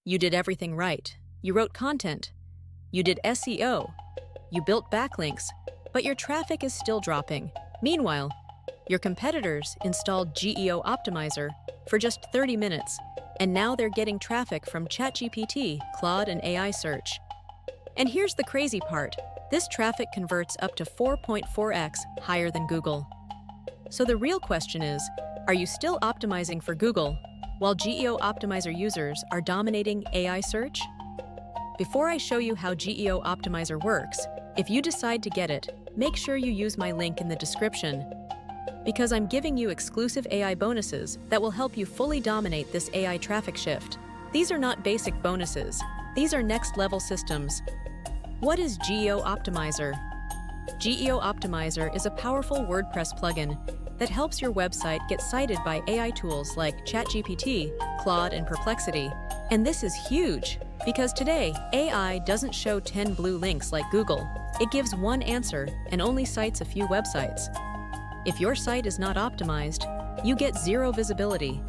You did everything right. You wrote content. You did SEO. You built backlinks, but your traffic is still dropping. Meanwhile, your competitors installed GEO Optimizer for just 30 minutes, and now they're getting traffic from ChatGPT, Claude, and AI search. And here's the crazy part. This traffic converts up to 4.4x higher than Google. So the real question is, are you still optimizing for Google while GEO Optimizer users are dominating AI search? Before I show you how GEO Optimizer works, if you decide to get it, make sure you use my link in the description, because I'm giving you exclusive AI bonuses that will help you fully dominate this AI traffic shift. These are not basic bonuses. These are next-level systems. What is GEO Optimizer? GEO Optimizer is a powerful WordPress plugin that helps your website get cited by AI tools like ChatGPT, Claude, and Perplexity. And this is huge, because today, AI doesn't show 10 blue links like Google. It gives one answer and only cites a few websites. If your site is not optimized, you get zero visibility.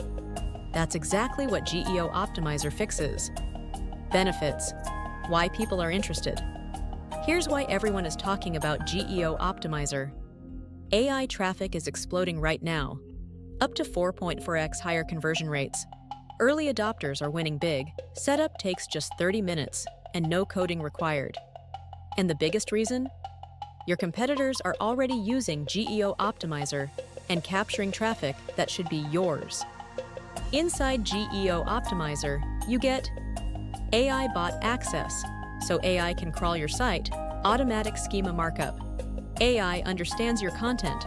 That's exactly what GEO Optimizer fixes. Benefits. Why people are interested. Here's why everyone is talking about GEO Optimizer. AI traffic is exploding right now, up to 4.4x higher conversion rates. Early adopters are winning big. Setup takes just 30 minutes and no coding required. And the biggest reason? Your competitors are already using GEO Optimizer and capturing traffic that should be yours. Inside GEO Optimizer, you get AI bot access, so AI can crawl your site, automatic schema markup. AI understands your content.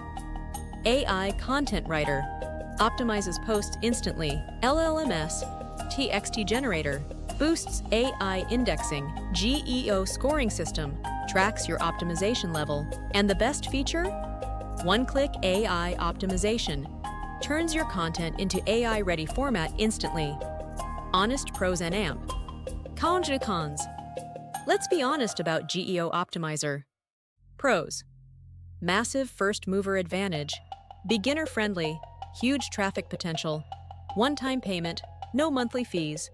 AI content writer optimizes posts instantly. LLMS TXT generator boosts AI indexing. GEO scoring system tracks your optimization level. And the best feature? One-click AI optimization turns your content into AI-ready format instantly. Honest pros and amp. Cons. Let's be honest about GEO Optimizer. Pros. Massive first-mover advantage. Beginner-friendly. Huge traffic potential. One-time payment. No monthly fees.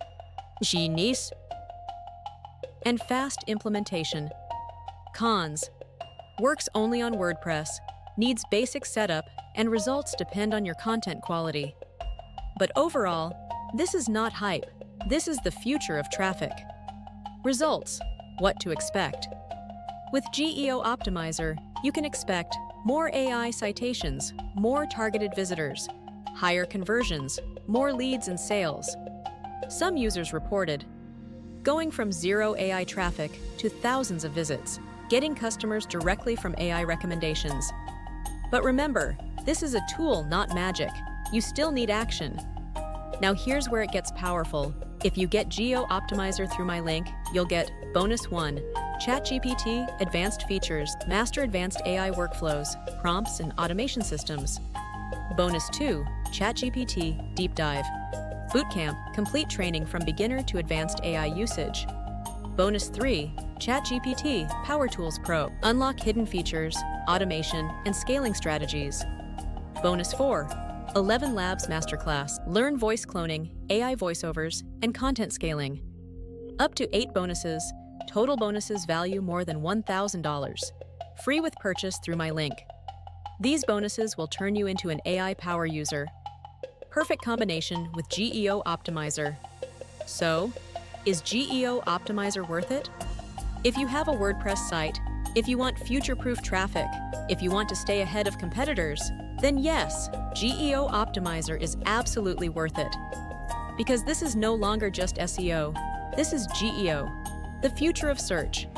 Genius. And fast implementation. Cons. Works only on WordPress. Needs basic setup, and results depend on your content quality. But overall, this is not hype. This is the future of traffic. Results. What to expect. With GEO Optimizer, you can expect more AI citations, more targeted visitors, higher conversions, more leads and sales. Some users reported going from zero AI traffic to thousands of visits, getting customers directly from AI recommendations. But remember, this is a tool, not magic. You still need action. Now here's where it gets powerful. If you get GEO Optimizer through my link, you'll get Bonus 1, ChatGPT, Advanced Features, Master Advanced AI Workflows, Prompts, and Automation Systems. Bonus 2, ChatGPT, Deep Dive. Bootcamp, complete training from beginner to advanced AI usage. Bonus 3, ChatGPT, Power Tools Pro. Unlock hidden features, automation, and scaling strategies. Bonus 4, 11 Labs Masterclass. Learn voice cloning, AI voiceovers, and content scaling. Up to 8 bonuses. Total bonuses value more than $1,000. Free with purchase through my link. These bonuses will turn you into an AI power user. Perfect combination with GEO Optimizer. So, is GEO Optimizer worth it? If you have a WordPress site, if you want future-proof traffic, if you want to stay ahead of competitors, then yes, GEO Optimizer is absolutely worth it. Because this is no longer just SEO, this is GEO, the future of search.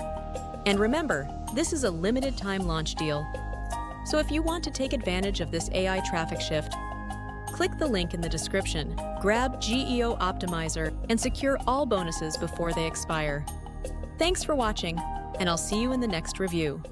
And remember, this is a limited time launch deal. So if you want to take advantage of this AI traffic shift, click the link in the description, grab GEO Optimizer, and secure all bonuses before they expire. Thanks for watching, and I'll see you in the next review.